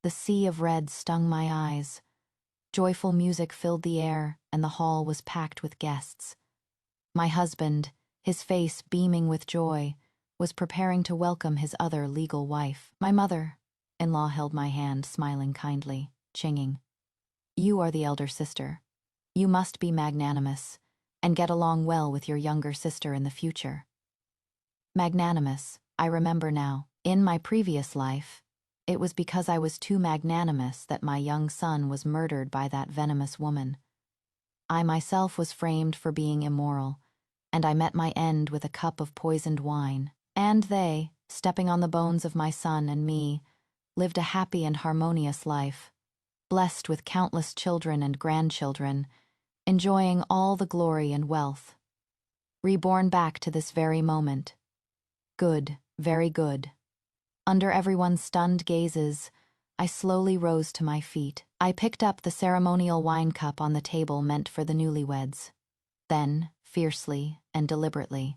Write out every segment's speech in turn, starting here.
The sea of red stung my eyes. Joyful music filled the air, and the hall was packed with guests. My husband, his face beaming with joy, was preparing to welcome his other legal wife. My mother-in-law held my hand, smiling kindly. Qinging, you are the elder sister. You must be magnanimous, and get along well with your younger sister in the future. Magnanimous, I remember now. In my previous life, it was because I was too magnanimous that my young son was murdered by that venomous woman. I myself was framed for being immoral, and I met my end with a cup of poisoned wine. And they, stepping on the bones of my son and me, lived a happy and harmonious life, blessed with countless children and grandchildren, enjoying all the glory and wealth. Reborn back to this very moment. Good, very good. Under everyone's stunned gazes, I slowly rose to my feet. I picked up the ceremonial wine cup on the table meant for the newlyweds. Then, fiercely and deliberately,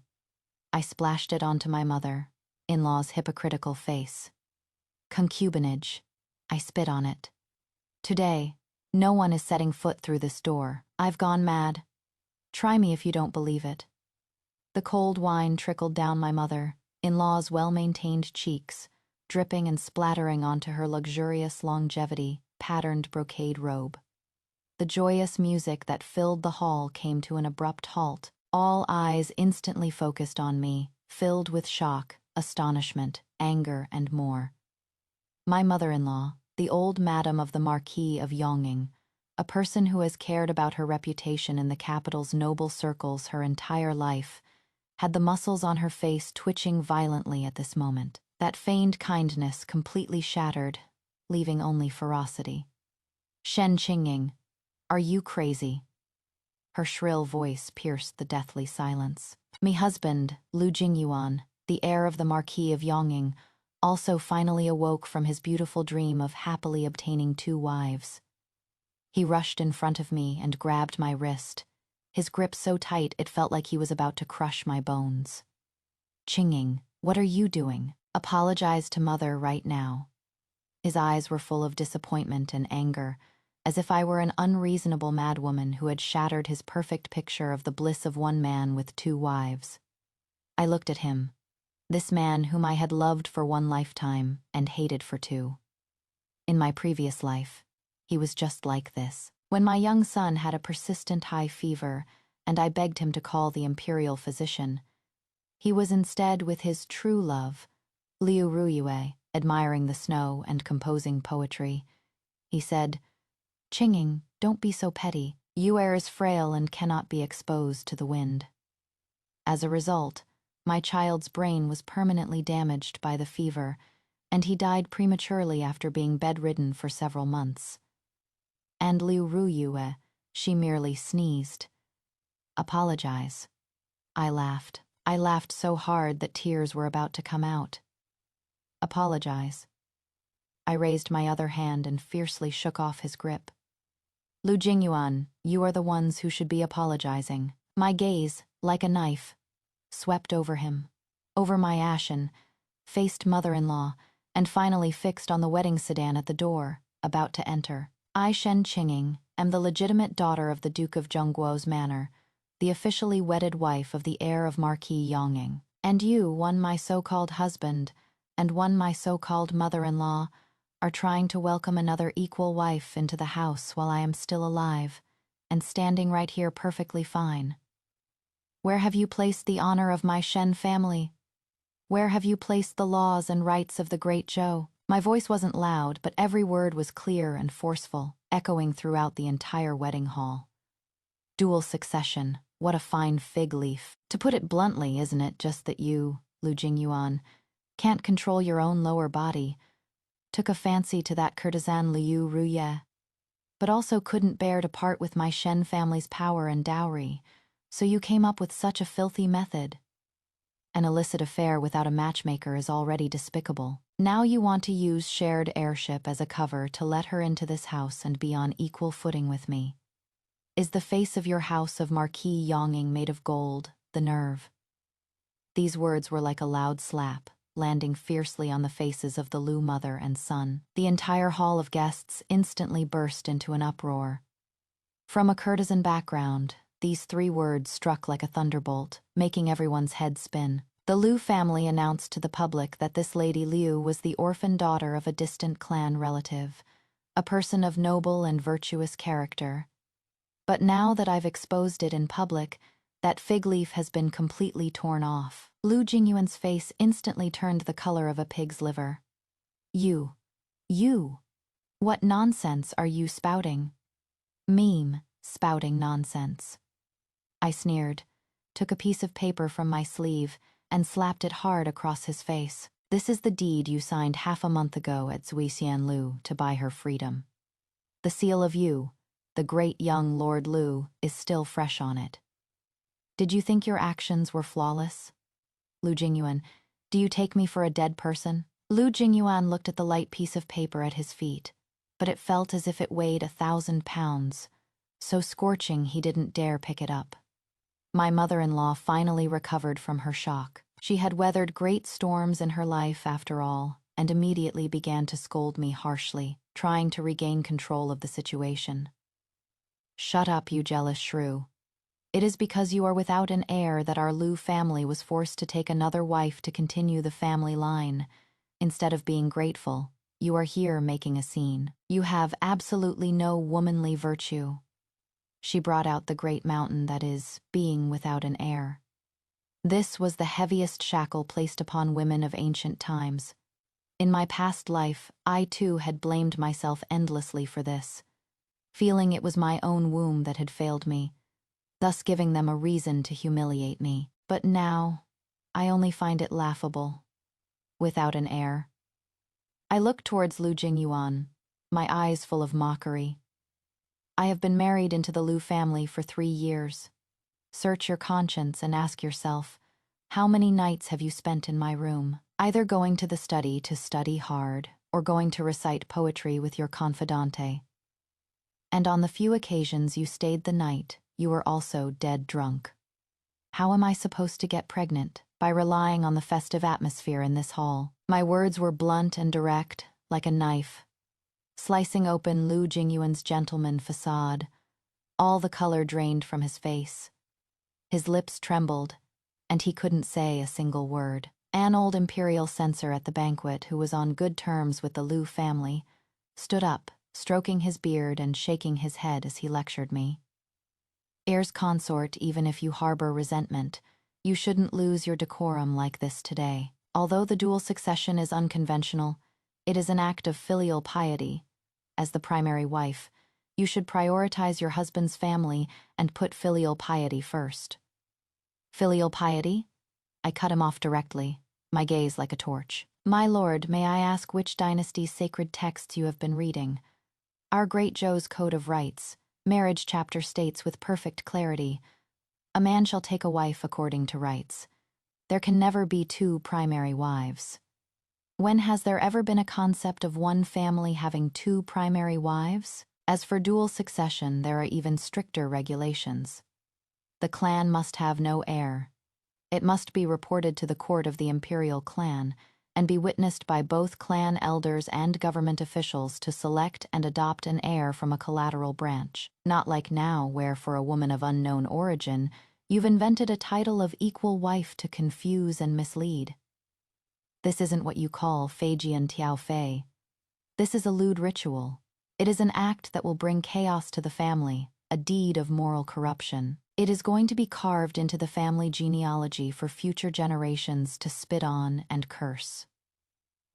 I splashed it onto my mother-in-law's hypocritical face. Concubinage. I spit on it. Today, no one is setting foot through this door. I've gone mad. Try me if you don't believe it. The cold wine trickled down my mother-in-law's well-maintained cheeks, dripping and splattering onto her luxurious longevity-patterned brocade robe. The joyous music that filled the hall came to an abrupt halt. All eyes instantly focused on me, filled with shock, astonishment, anger, and more. My mother-in-law, the old madam of the Marquis of Yongning, a person who has cared about her reputation in the capital's noble circles her entire life, had the muscles on her face twitching violently at this moment. That feigned kindness completely shattered, leaving only ferocity. Shen Qing, are you crazy? Her shrill voice pierced the deathly silence. Me husband, Lu Jingyuan, the heir of the Marquis of Yongning, also finally awoke from his beautiful dream of happily obtaining 2 wives. He rushed in front of me and grabbed my wrist, his grip so tight it felt like he was about to crush my bones. Qinging, what are you doing? Apologize to mother right now. His eyes were full of disappointment and anger, as if I were an unreasonable madwoman who had shattered his perfect picture of the bliss of one man with 2 wives. I looked at him, this man whom I had loved for 1 lifetime and hated for 2. In my previous life, he was just like this. When my young son had a persistent high fever and I begged him to call the imperial physician, he was instead with his true love, Liu Ruyue, admiring the snow and composing poetry. He said, Qinging, don't be so petty. You air is frail and cannot be exposed to the wind. As a result, my child's brain was permanently damaged by the fever, and he died prematurely after being bedridden for several months. And Liu Ruyue, she merely sneezed. Apologize. I laughed. I laughed so hard that tears were about to come out. Apologize. I raised my other hand and fiercely shook off his grip. Lu Jingyuan, you are the ones who should be apologizing. My gaze, like a knife, swept over him, over my ashen, faced mother-in-law, and finally fixed on the wedding sedan at the door, about to enter. I, Shen Qing, am the legitimate daughter of the Duke of Zhongguo's manor, the officially wedded wife of the heir of Marquis Yongning. And you, one my so-called husband, and one my so-called mother-in-law, are trying to welcome another equal wife into the house while I am still alive, and standing right here perfectly fine. Where have you placed the honor of my Shen family? Where have you placed the laws and rights of the great Zhou? My voice wasn't loud, but every word was clear and forceful, echoing throughout the entire wedding hall. Dual succession, what a fine fig leaf. To put it bluntly, isn't it just that you, Lu Jingyuan, can't control your own lower body, took a fancy to that courtesan Liu Ruyue, but also couldn't bear to part with my Shen family's power and dowry, so you came up with such a filthy method. An illicit affair without a matchmaker is already despicable. Now you want to use shared heirship as a cover to let her into this house and be on equal footing with me. Is the face of your house of Marquis Yongning made of gold, the nerve? These words were like a loud slap, landing fiercely on the faces of the Liu mother and son. The entire hall of guests instantly burst into an uproar. From a courtesan background, these 3 words struck like a thunderbolt, making everyone's head spin. The Liu family announced to the public that this Lady Liu was the orphan daughter of a distant clan relative, a person of noble and virtuous character. But now that I've exposed it in public, that fig leaf has been completely torn off. Liu Jingyuan's face instantly turned the color of a pig's liver. You. What nonsense are you spouting? Meme, spouting nonsense. I sneered, took a piece of paper from my sleeve, and slapped it hard across his face. This is the deed you signed half a month ago at Zuixian Liu to buy her freedom. The seal of you, the great young Lord Liu, is still fresh on it. Did you think your actions were flawless? Liu Jingyuan, do you take me for a dead person? Liu Jingyuan looked at the light piece of paper at his feet, but it felt as if it weighed 1,000 pounds, so scorching he didn't dare pick it up. My mother-in-law finally recovered from her shock. She had weathered great storms in her life after all, and immediately began to scold me harshly, trying to regain control of the situation. Shut up, you jealous shrew. It is because you are without an heir that our Liu family was forced to take another wife to continue the family line. Instead of being grateful, you are here making a scene. You have absolutely no womanly virtue. She brought out the great mountain that is, being without an heir. This was the heaviest shackle placed upon women of ancient times. In my past life, I too had blamed myself endlessly for this, feeling it was my own womb that had failed me, thus giving them a reason to humiliate me. But now, I only find it laughable. Without an heir. I looked towards Liu Jingyuan, my eyes full of mockery. I have been married into the Liu family for 3 years. Search your conscience and ask yourself, how many nights have you spent in my room, either going to the study to study hard or going to recite poetry with your confidante? And on the few occasions you stayed the night, you were also dead drunk. How am I supposed to get pregnant? By relying on the festive atmosphere in this hall. My words were blunt and direct, like a knife, slicing open Liu Jingyuan's gentleman facade. All the color drained from his face. His lips trembled, and he couldn't say a single word. An old imperial censor at the banquet, who was on good terms with the Liu family, stood up, stroking his beard and shaking his head as he lectured me. Heir's consort, even if you harbor resentment, you shouldn't lose your decorum like this today. Although the dual succession is unconventional, it is an act of filial piety. As the primary wife, you should prioritize your husband's family and put filial piety first. Filial piety? I cut him off directly, my gaze like a torch. My lord, may I ask which dynasty's sacred texts you have been reading? Our great Zhou's Code of Rights, marriage chapter states with perfect clarity, a man shall take a wife according to rights. There can never be 2 primary wives. When has there ever been a concept of one family having 2 primary wives? As for dual succession, there are even stricter regulations. The clan must have no heir. It must be reported to the court of the imperial clan and be witnessed by both clan elders and government officials to select and adopt an heir from a collateral branch. Not like now, where for a woman of unknown origin, you've invented a title of equal wife to confuse and mislead. This isn't what you call Feijian Tiao Fei. This is a lewd ritual. It is an act that will bring chaos to the family, a deed of moral corruption. It is going to be carved into the family genealogy for future generations to spit on and curse.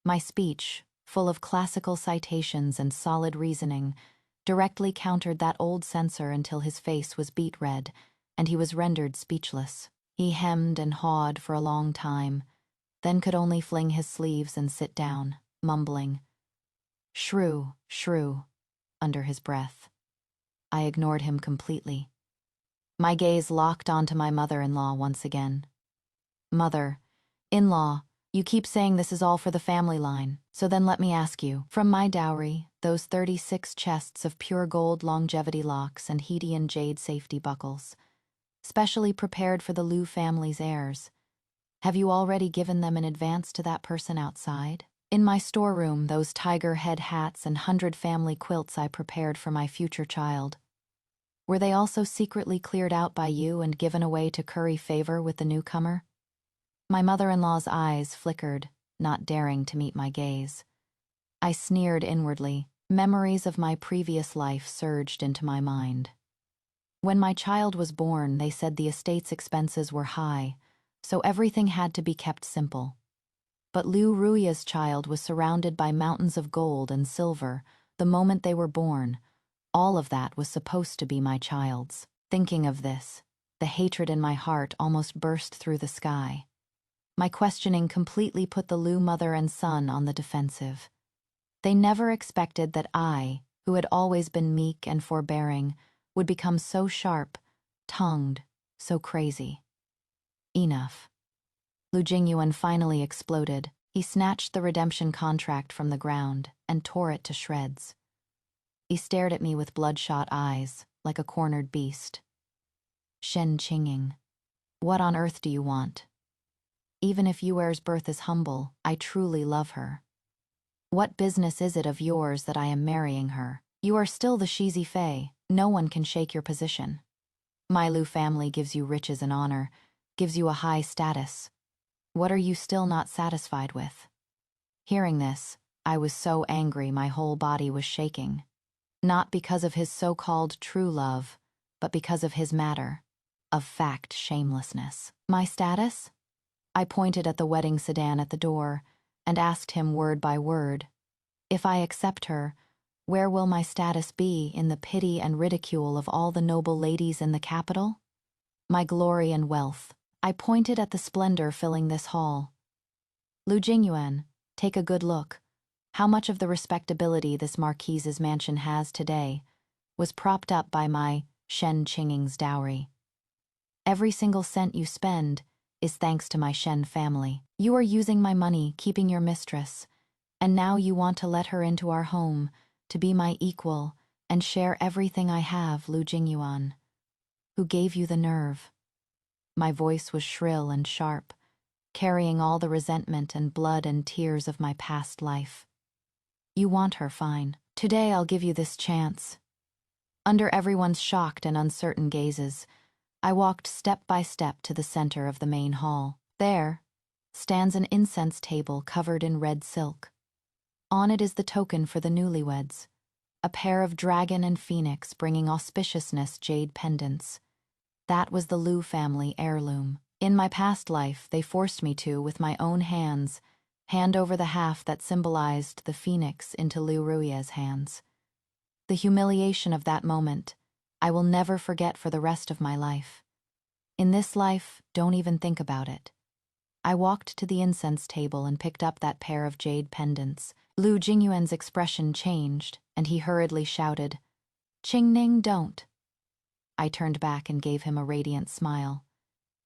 My speech, full of classical citations and solid reasoning, directly countered that old censor until his face was beet red, and he was rendered speechless. He hemmed and hawed for a long time, then could only fling his sleeves and sit down, mumbling, "Shrew, shrew," under his breath. I ignored him completely. My gaze locked onto my mother-in-law once again. Mother, in-law, you keep saying this is all for the family line, so then let me ask you, from my dowry, those 36 chests of pure gold longevity locks and Hedian jade safety buckles, specially prepared for the Liu family's heirs, Have you already given them in advance to that person outside? In my storeroom, those tiger head hats and 100 family quilts I prepared for my future child. Were they also secretly cleared out by you and given away to curry favor with the newcomer? My mother-in-law's eyes flickered, not daring to meet my gaze. I sneered inwardly. Memories of my previous life surged into my mind. When my child was born, they said the estate's expenses were high, so everything had to be kept simple. But Liu Ruya's child was surrounded by mountains of gold and silver the moment they were born. All of that was supposed to be my child's. Thinking of this, the hatred in my heart almost burst through the sky. My questioning completely put the Liu mother and son on the defensive. They never expected that I, who had always been meek and forbearing, would become so sharp-tongued, so crazy. Enough. Lu Jingyuan finally exploded. He snatched the redemption contract from the ground and tore it to shreds. He stared at me with bloodshot eyes, like a cornered beast. Shen Qing, what on earth do you want? Even if Yuer's birth is humble, I truly love her. What business is it of yours that I am marrying her? You are still the Shizi Fei. No one can shake your position. My Liu family gives you riches and honor, gives you a high status. What are you still not satisfied with? Hearing this, I was so angry my whole body was shaking. Not because of his so-called true love, but because of his of fact shamelessness. My status? I pointed at the wedding sedan at the door and asked him word by word, if I accept her, where will my status be in the pity and ridicule of all the noble ladies in the capital? My glory and wealth. I pointed at the splendor filling this hall. Lu Jingyuan, take a good look. How much of the respectability this marquise's mansion has today was propped up by my Shen Qing's dowry. Every single cent you spend is thanks to my Shen family. You are using my money, keeping your mistress, and now you want to let her into our home, to be my equal, and share everything I have, Lu Jingyuan. Who gave you the nerve? My voice was shrill and sharp, carrying all the resentment and blood and tears of my past life. You want her, fine. Today I'll give you this chance. Under everyone's shocked and uncertain gazes, I walked step by step to the center of the main hall. There stands an incense table covered in red silk. On it is the token for the newlyweds, a pair of dragon and phoenix bringing auspiciousness jade pendants. That was the Liu family heirloom. In my past life, they forced me to, with my own hands, hand over the half that symbolized the phoenix into Liu Ruya's hands. The humiliation of that moment, I will never forget for the rest of my life. In this life, don't even think about it. I walked to the incense table and picked up that pair of jade pendants. Lu Jingyuan's expression changed, and he hurriedly shouted, "Qingning, don't." I turned back and gave him a radiant smile.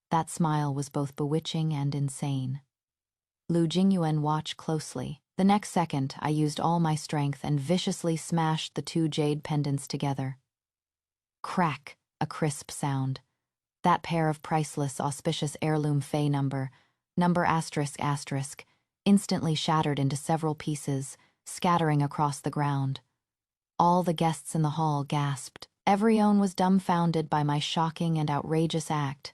That smile was both bewitching and insane. Lu Jingyuan watched closely. The next second, I used all my strength and viciously smashed the two jade pendants together. Crack, a crisp sound. That pair of priceless, auspicious heirloom fey number ***, instantly shattered into several pieces, scattering across the ground. All the guests in the hall gasped. Everyone was dumbfounded by my shocking and outrageous act.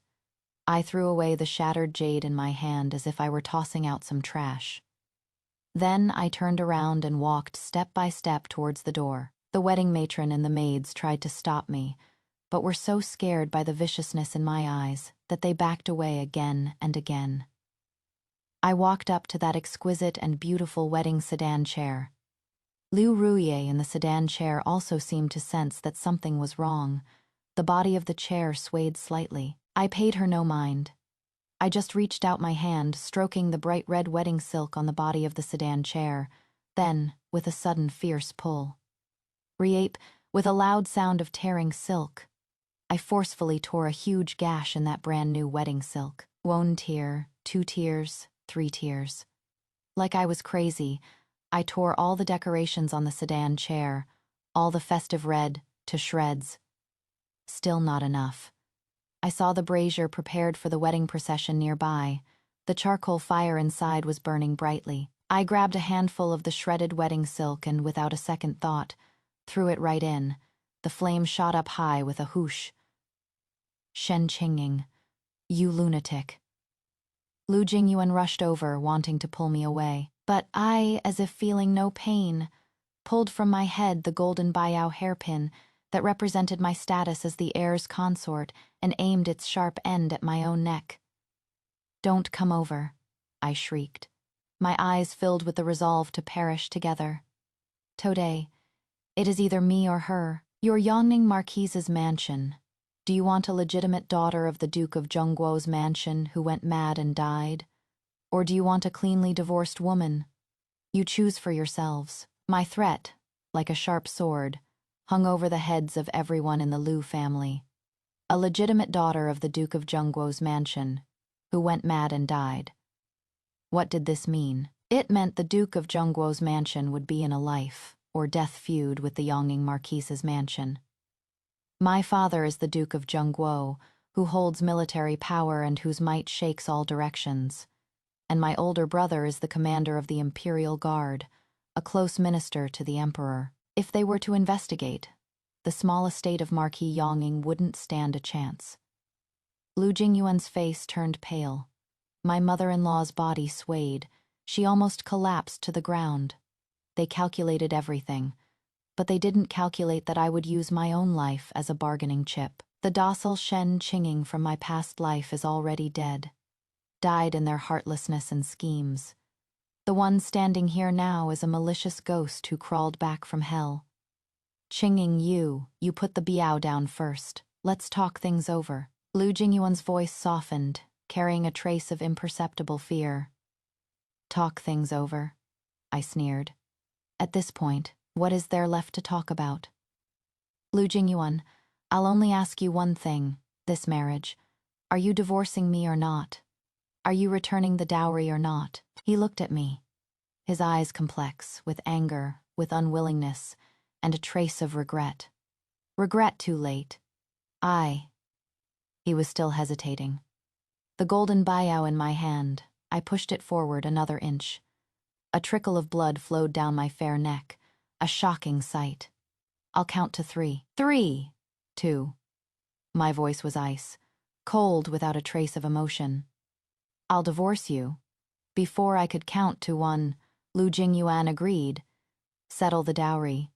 I threw away the shattered jade in my hand as if I were tossing out some trash. Then I turned around and walked step by step towards the door. The wedding matron and the maids tried to stop me, but were so scared by the viciousness in my eyes that they backed away again and again. I walked up to that exquisite and beautiful wedding sedan chair. Liu Ruye in the sedan chair also seemed to sense that something was wrong. The body of the chair swayed slightly. I paid her no mind. I just reached out my hand, stroking the bright red wedding silk on the body of the sedan chair, then, with a sudden fierce pull. Reape, with a loud sound of tearing silk, I forcefully tore a huge gash in that brand new wedding silk. 1 tear, 2 tears, 3 tears. Like I was crazy, I tore all the decorations on the sedan chair, all the festive red, to shreds. Still not enough. I saw the brazier prepared for the wedding procession nearby, The charcoal fire inside was burning brightly. I grabbed a handful of the shredded wedding silk and, without a second thought, threw it right in. The flame shot up high with a whoosh. Shen Qing, you lunatic. Lu Jingyuan rushed over, wanting to pull me away. But I, as if feeling no pain, pulled from my head the golden Baiyao hairpin that represented my status as the heir's consort and aimed its sharp end at my own neck. "Don't come over," I shrieked, my eyes filled with the resolve to perish together. "Today, it is either me or her. Your Yongning Marquise's mansion. Do you want a legitimate daughter of the Duke of Zhongguo's mansion who went mad and died? Or do you want a cleanly divorced woman? You choose for yourselves." My threat, like a sharp sword, hung over the heads of everyone in the Lu family. A legitimate daughter of the Duke of Zhongguo's mansion, who went mad and died. What did this mean? It meant the Duke of Zhongguo's mansion would be in a life or death feud with the Yongning Marquise's mansion. My father is the Duke of Zhongguo, who holds military power and whose might shakes all directions. And my older brother is the commander of the Imperial Guard, a close minister to the emperor. If they were to investigate, the small estate of Marquis Yongning wouldn't stand a chance. Lu Jingyuan's face turned pale. My mother-in-law's body swayed. She almost collapsed to the ground. They calculated everything, but they didn't calculate that I would use my own life as a bargaining chip. The docile Shen Qing from my past life is already dead, died in their heartlessness and schemes. The one standing here now is a malicious ghost who crawled back from hell. "Qing, you put the biao down first. Let's talk things over." Lu Jingyuan's voice softened, carrying a trace of imperceptible fear. "Talk things over?" I sneered. "At this point, what is there left to talk about?" "Lu Jingyuan, I'll only ask you one thing, this marriage. Are you divorcing me or not? Are you returning the dowry or not?" He looked at me, his eyes complex, with anger, with unwillingness, and a trace of regret. Regret too late. He was still hesitating. The golden Baiyao in my hand, I pushed it forward another inch. A trickle of blood flowed down my fair neck, a shocking sight. "I'll count to 3. 3, 2. My voice was ice, cold without a trace of emotion. "I'll divorce you." Before I could count to 1, Lu Jingyuan agreed. "Settle the dowry."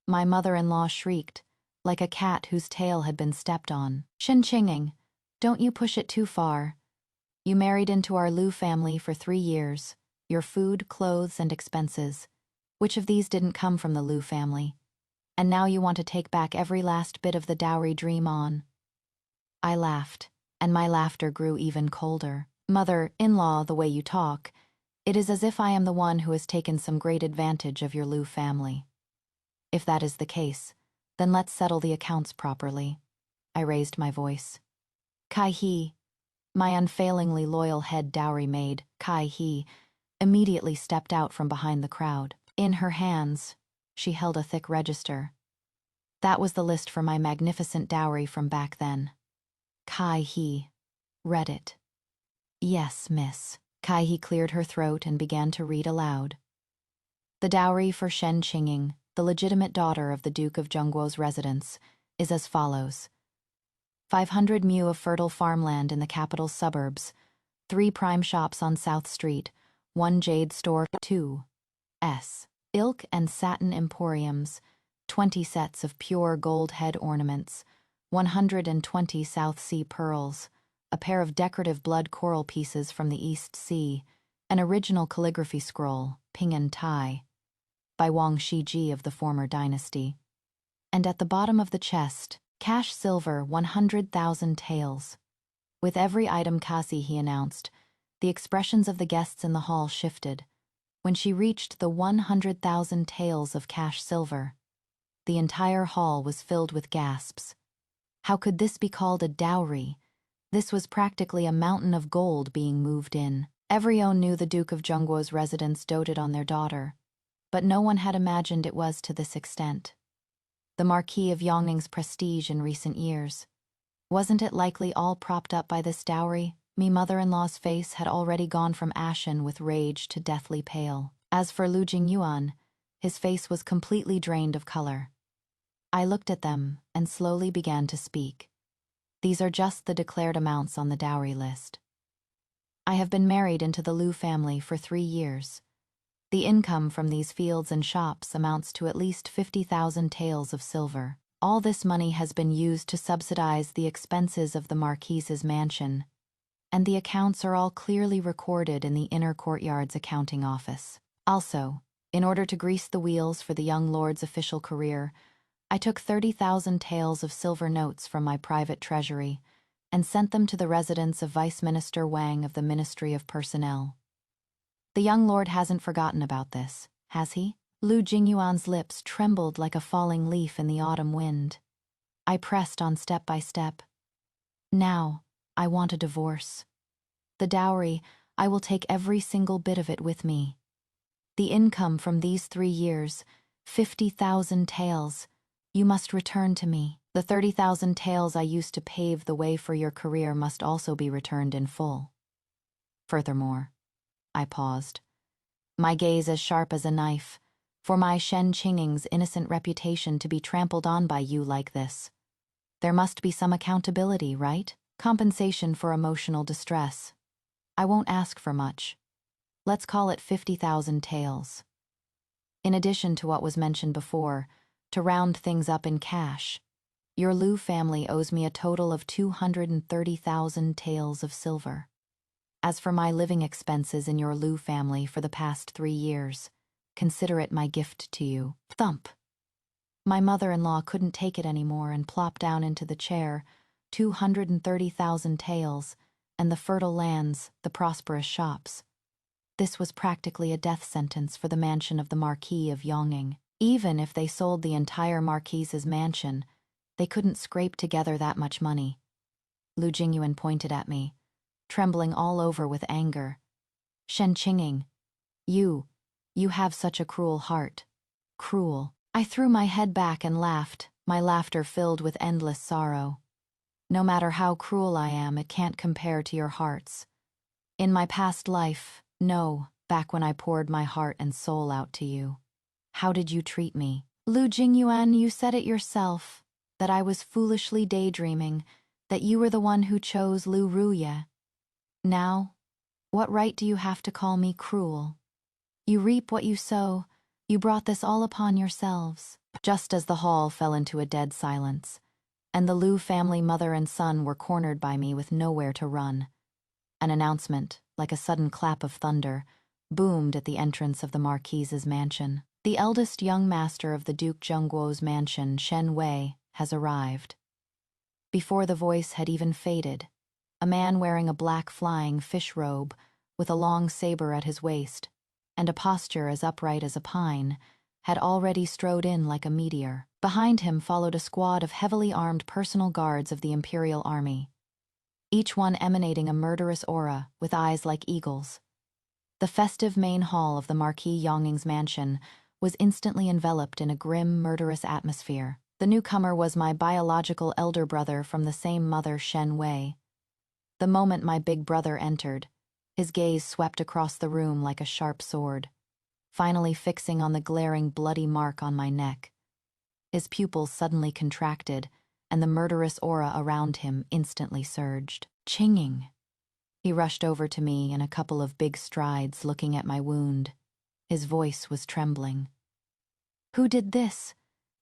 My mother-in-law shrieked, like a cat whose tail had been stepped on. "Shen Qing, don't you push it too far. You married into our Lu family for 3 years, your food, clothes, and expenses. Which of these didn't come from the Lu family? And now you want to take back every last bit of the dowry dream on." I laughed, and my laughter grew even colder. "Mother-in-law, the way you talk, it is as if I am the one who has taken some great advantage of your Lu family. If that is the case, then let's settle the accounts properly." I raised my voice. "Kai He," my unfailingly loyal head dowry maid, Kai He, immediately stepped out from behind the crowd. In her hands, she held a thick register. That was the list for my magnificent dowry from back then. Kai He read it. "Yes, miss." Kai He cleared her throat and began to read aloud. "The dowry for Shen Qing, the legitimate daughter of the Duke of Zhongguo's residence, is as follows. 500 mu of fertile farmland in the capital's suburbs, 3 prime shops on South Street, 1 jade store, 2 ilk and satin emporiums, 20 sets of pure gold head ornaments, 120 South Sea pearls, a pair of decorative blood coral pieces from the East Sea, an original calligraphy scroll, Pinyin Tai, by Wang Shiji of the former dynasty. And at the bottom of the chest, cash silver 100,000 taels. With every item Kasi, he announced, the expressions of the guests in the hall shifted. When she reached the 100,000 taels of cash silver, the entire hall was filled with gasps. How could this be called a dowry? This was practically a mountain of gold being moved in. Everyone knew the Duke of Zhongguo's residents doted on their daughter, but no one had imagined it was to this extent. The Marquis of Yongning's prestige in recent years, wasn't it likely all propped up by this dowry? Me mother-in-law's face had already gone from ashen with rage to deathly pale. As for Lu Jingyuan, his face was completely drained of color. I looked at them and slowly began to speak. These are just the declared amounts on the dowry list. I have been married into the Lu family for 3 years. The income from these fields and shops amounts to at least 50,000 taels of silver. All this money has been used to subsidize the expenses of the Marquise's mansion, and the accounts are all clearly recorded in the inner courtyard's accounting office. Also, in order to grease the wheels for the young lord's official career, I took 30,000 taels of silver notes from my private treasury and sent them to the residence of Vice Minister Wang of the Ministry of Personnel. The young lord hasn't forgotten about this, has he? Lu Jingyuan's lips trembled like a falling leaf in the autumn wind. I pressed on step by step. Now, I want a divorce. The dowry, I will take every single bit of it with me. The income from these 3 years, 50,000 taels, you must return to me. The 30,000 taels I used to pave the way for your career must also be returned in full. Furthermore, I paused, my gaze as sharp as a knife, for my Shen Qing's innocent reputation to be trampled on by you like this. There must be some accountability, right? Compensation for emotional distress. I won't ask for much. Let's call it 50,000 taels. In addition to what was mentioned before, to round things up in cash, your Lu family owes me a total of 230,000 taels of silver. As for my living expenses in your Lu family for the past 3 years, consider it my gift to you. Thump! My mother-in-law couldn't take it anymore and plopped down into the chair. 230,000 taels, and the fertile lands, the prosperous shops. This was practically a death sentence for the mansion of the Marquis of Yongning. Even if they sold the entire Marquise's mansion, they couldn't scrape together that much money. Lu Jingyuan pointed at me, trembling all over with anger. Shen Qing, you have such a cruel heart. Cruel. I threw my head back and laughed, my laughter filled with endless sorrow. No matter how cruel I am, it can't compare to your hearts. In my past life, no, back when I poured my heart and soul out to you. How did you treat me? Lu Jingyuan, you said it yourself, that I was foolishly daydreaming, that you were the one who chose Lu Ruye. Now, what right do you have to call me cruel? You reap what you sow. You brought this all upon yourselves. Just as the hall fell into a dead silence, and the Lu family mother and son were cornered by me with nowhere to run, an announcement, like a sudden clap of thunder, boomed at the entrance of the Marquise's mansion. The eldest young master of the Duke Zhengguo's mansion, Shen Wei, has arrived. Before the voice had even faded, a man wearing a black flying fish robe, with a long saber at his waist, and a posture as upright as a pine, had already strode in like a meteor. Behind him followed a squad of heavily armed personal guards of the Imperial Army, each one emanating a murderous aura with eyes like eagles. The festive main hall of the Marquis Yongning's mansion was instantly enveloped in a grim, murderous atmosphere. The newcomer was my biological elder brother from the same mother, Shen Wei. The moment my big brother entered, his gaze swept across the room like a sharp sword, finally fixing on the glaring bloody mark on my neck. His pupils suddenly contracted, and the murderous aura around him instantly surged. Qinging. He rushed over to me in a couple of big strides, looking at my wound. His voice was trembling. Who did this?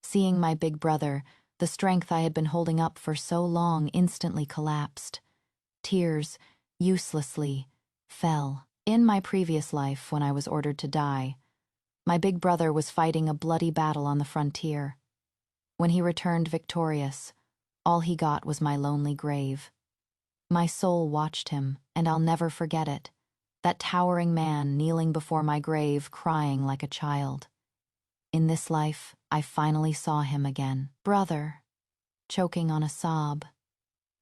Seeing my big brother, the strength I had been holding up for so long instantly collapsed. Tears, uselessly, fell. In my previous life, when I was ordered to die, my big brother was fighting a bloody battle on the frontier. When he returned victorious, all he got was my lonely grave. My soul watched him, and I'll never forget it. That towering man kneeling before my grave, crying like a child. In this life, I finally saw him again. Brother, choking on a sob.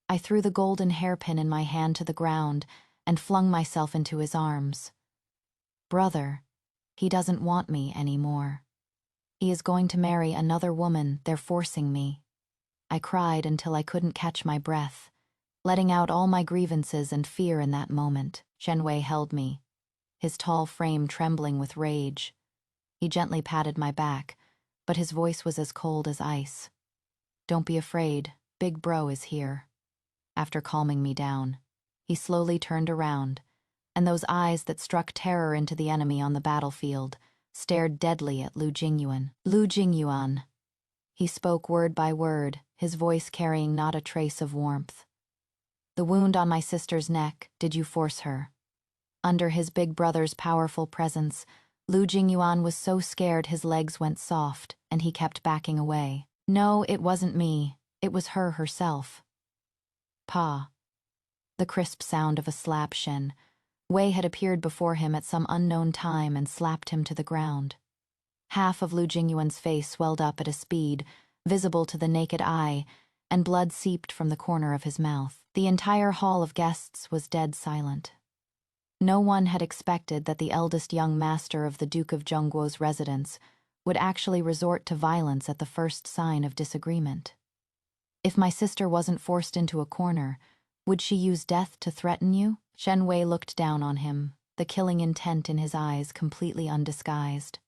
I threw the golden hairpin in my hand to the ground and flung myself into his arms. Brother, he doesn't want me anymore. He is going to marry another woman, they're forcing me. I cried until I couldn't catch my breath. letting out all my grievances and fear in that moment. Shen Wei held me, his tall frame trembling with rage. He gently patted my back, but his voice was as cold as ice. "Don't be afraid, Big Bro is here." After calming me down, he slowly turned around, and those eyes that struck terror into the enemy on the battlefield stared deadly at Lu Jingyuan. "Lu Jingyuan." He spoke word by word, his voice carrying not a trace of warmth. "The wound on my sister's neck, did you force her?" Under his big brother's powerful presence, Lu Jingyuan was so scared his legs went soft, and he kept backing away. "No, it wasn't me. It was her herself." "Pa." The crisp sound of a slap. Shen Wei had appeared before him at some unknown time and slapped him to the ground. Half of Lu Jingyuan's face swelled up at a speed, visible to the naked eye, and blood seeped from the corner of his mouth. The entire hall of guests was dead silent. No one had expected that the eldest young master of the Duke of Zhongguo's residence would actually resort to violence at the first sign of disagreement. "If my sister wasn't forced into a corner, would she use death to threaten you?" Shen Wei looked down on him, the killing intent in his eyes completely undisguised.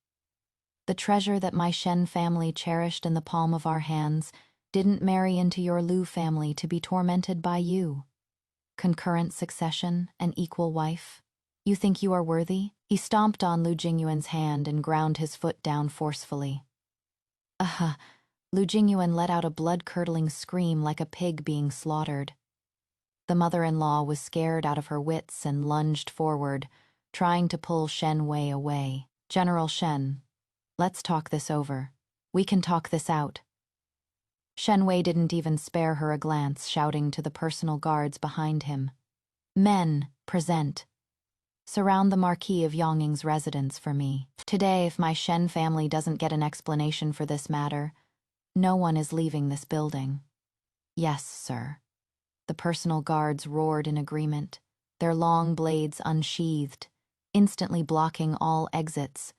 "The treasure that my Shen family cherished in the palm of our hands didn't marry into your Lu family to be tormented by you. Concurrent succession, an equal wife. You think you are worthy?" He stomped on Lu Jingyuan's hand and ground his foot down forcefully. Lu Jingyuan let out a blood-curdling scream like a pig being slaughtered. The mother-in-law was scared out of her wits and lunged forward, trying to pull Shen Wei away. "General Shen, let's talk this over. We can talk this out." Shen Wei didn't even spare her a glance, shouting to the personal guards behind him. "Men, present. Surround the Marquis of Yongning's residence for me. Today, if my Shen family doesn't get an explanation for this matter, no one is leaving this building." "Yes, sir." The personal guards roared in agreement, their long blades unsheathed, instantly blocking all exits.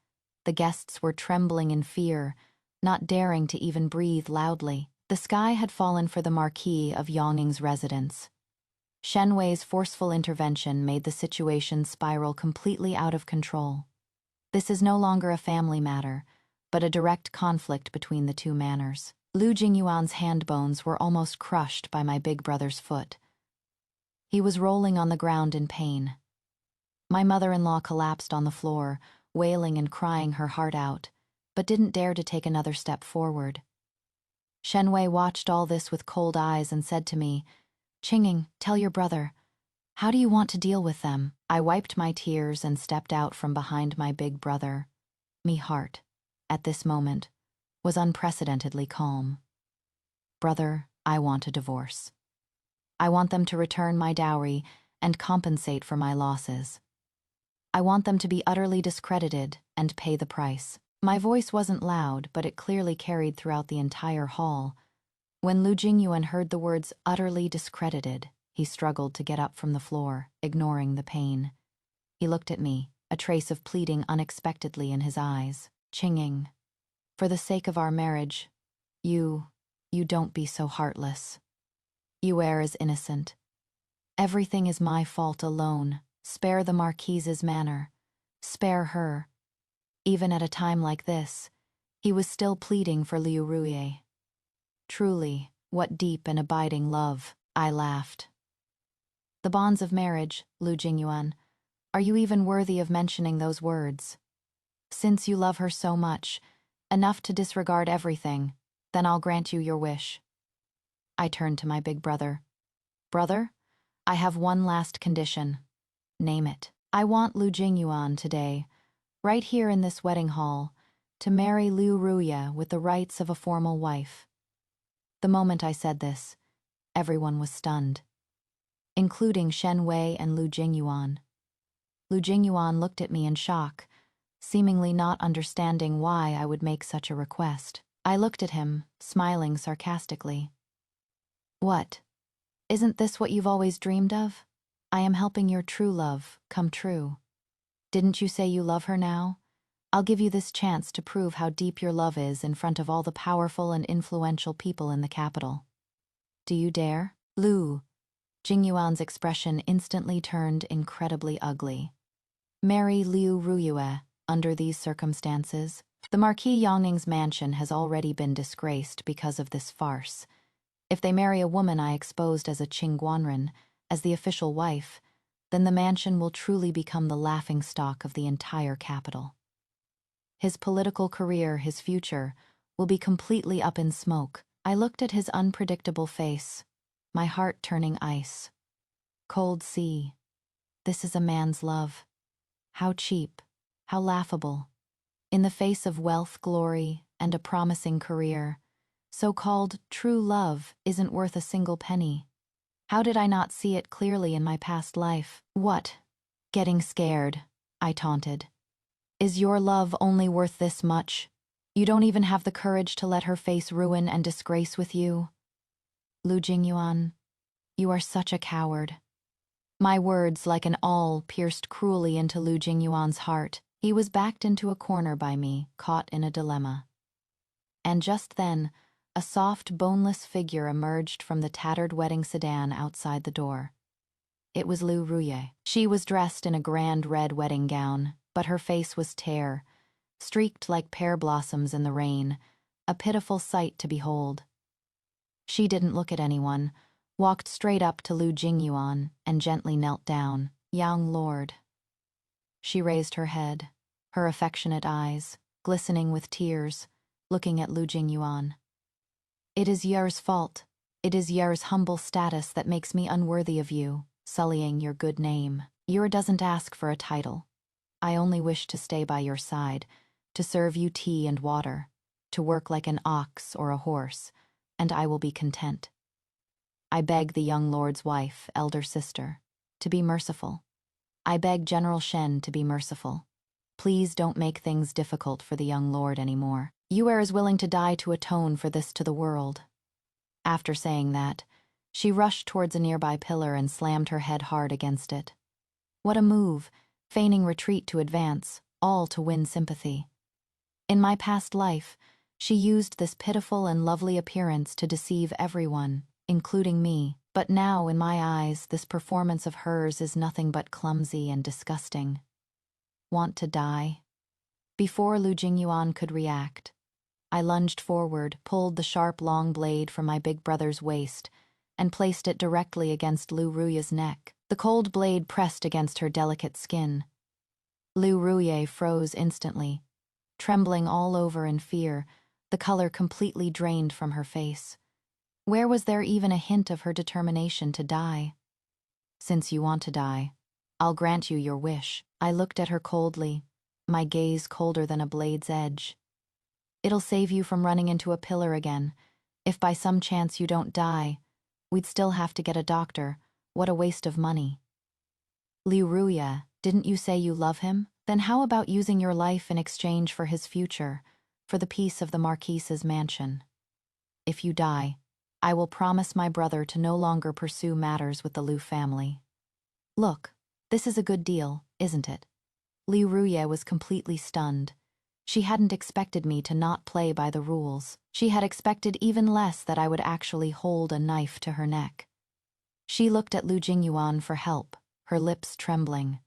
The guests were trembling in fear, not daring to even breathe loudly. The sky had fallen for the Marquis of Yongning's residence. Shen Wei's forceful intervention made the situation spiral completely out of control. This is no longer a family matter, but a direct conflict between the two manors. Lu Jingyuan's hand bones were almost crushed by my big brother's foot. He was rolling on the ground in pain. My mother-in-law collapsed on the floor, wailing and crying her heart out, but didn't dare to take another step forward. Shen Wei watched all this with cold eyes and said to me, "Qinging, tell your brother. How do you want to deal with them?" I wiped my tears and stepped out from behind my big brother. Me heart, at this moment, was unprecedentedly calm. "Brother, I want a divorce. I want them to return my dowry and compensate for my losses. I want them to be utterly discredited and pay the price." My voice wasn't loud, but it clearly carried throughout the entire hall. When Lu Jingyuan heard the words "utterly discredited," he struggled to get up from the floor, ignoring the pain. He looked at me, a trace of pleading unexpectedly in his eyes. "Qinging, for the sake of our marriage, you don't be so heartless. Yue is innocent. Everything is my fault alone. Spare the Marquise's manor. Spare her." Even at a time like this, he was still pleading for Liu Ruye. Truly, what deep and abiding love, I laughed. "The bonds of marriage, Lu Jingyuan, are you even worthy of mentioning those words? Since you love her so much, enough to disregard everything, then I'll grant you your wish." I turned to my big brother. "Brother, I have one last condition." "Name it." "I want Lu Jingyuan today, right here in this wedding hall, to marry Liu Ruye with the rights of a formal wife." The moment I said this, everyone was stunned, including Shen Wei and Lu Jingyuan. Lu Jingyuan looked at me in shock, seemingly not understanding why I would make such a request. I looked at him, smiling sarcastically. "What? Isn't this what you've always dreamed of? I am helping your true love come true. Didn't you say you love her now? I'll give you this chance to prove how deep your love is in front of all the powerful and influential people in the capital. Do you dare?" "Lu, Jingyuan's expression instantly turned incredibly ugly. Marry Liu Ruyue under these circumstances? The Marquis Yangning's mansion has already been disgraced because of this farce. If they marry a woman I exposed as a Qingguanren, as the official wife, then the mansion will truly become the laughingstock of the entire capital. His political career, his future, will be completely up in smoke. I looked at his unpredictable face, my heart turning ice. Cold sea. This is a man's love. How cheap, how laughable. In the face of wealth, glory, and a promising career, so-called true love isn't worth a single penny. How did I not see it clearly in my past life? What? Getting scared, I taunted. Is your love only worth this much? You don't even have the courage to let her face ruin and disgrace with you? Lu Jingyuan, you are such a coward. My words, like an awl, pierced cruelly into Lu Jingyuan's heart. He was backed into a corner by me, caught in a dilemma. And just then, a soft, boneless figure emerged from the tattered wedding sedan outside the door. It was Liu Ruyue. She was dressed in a grand red wedding gown, but her face was tear, streaked like pear blossoms in the rain, a pitiful sight to behold. She didn't look at anyone, walked straight up to Lu Jingyuan and gently knelt down. Young lord. She raised her head, her affectionate eyes, glistening with tears, looking at Lu Jingyuan. It is yours fault. It is yours humble status that makes me unworthy of you, sullying your good name. Yer doesn't ask for a title. I only wish to stay by your side, to serve you tea and water, to work like an ox or a horse, and I will be content. I beg the young lord's wife, elder sister, to be merciful. I beg General Shen to be merciful. Please don't make things difficult for the young lord anymore. You are as willing to die to atone for this to the world. After saying that, she rushed towards a nearby pillar and slammed her head hard against it. What a move, feigning retreat to advance, all to win sympathy. In my past life, she used this pitiful and lovely appearance to deceive everyone, including me. But now, in my eyes, this performance of hers is nothing but clumsy and disgusting. Want to die? Before Lu Jingyuan could react, I lunged forward, pulled the sharp long blade from my big brother's waist, and placed it directly against Liu Ruyue's neck. The cold blade pressed against her delicate skin. Liu Ruyue froze instantly, trembling all over in fear, the color completely drained from her face. Where was there even a hint of her determination to die? Since you want to die, I'll grant you your wish. I looked at her coldly, my gaze colder than a blade's edge. It'll save you from running into a pillar again. If by some chance you don't die, we'd still have to get a doctor. What a waste of money. Liu Ruyue, didn't you say you love him? Then how about using your life in exchange for his future, for the peace of the Marquise's mansion? If you die, I will promise my brother to no longer pursue matters with the Liu family. Look, this is a good deal, isn't it? Liu Ruyue was completely stunned. She hadn't expected me to not play by the rules. She had expected even less that I would actually hold a knife to her neck. She looked at Lu Jingyuan for help, her lips trembling.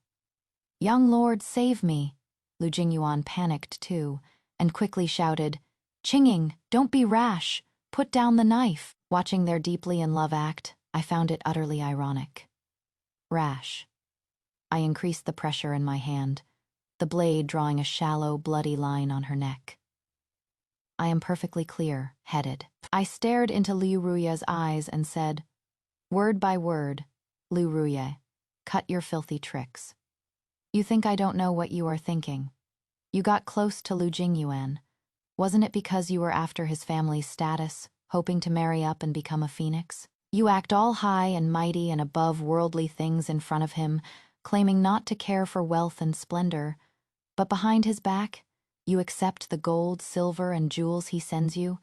Young lord, save me! Lu Jingyuan panicked too, and quickly shouted, Qinging, don't be rash! Put down the knife! Watching their deeply in love act, I found it utterly ironic. Rash. I increased the pressure in my hand, the blade drawing a shallow, bloody line on her neck. I am perfectly clear, headed. I stared into Liu Ruyue's eyes and said, word by word, Liu Ruyue, cut your filthy tricks. You think I don't know what you are thinking. You got close to Lu Jingyuan. Wasn't it because you were after his family's status, hoping to marry up and become a phoenix? You act all high and mighty and above worldly things in front of him, claiming not to care for wealth and splendor, but behind his back, you accept the gold, silver, and jewels he sends you,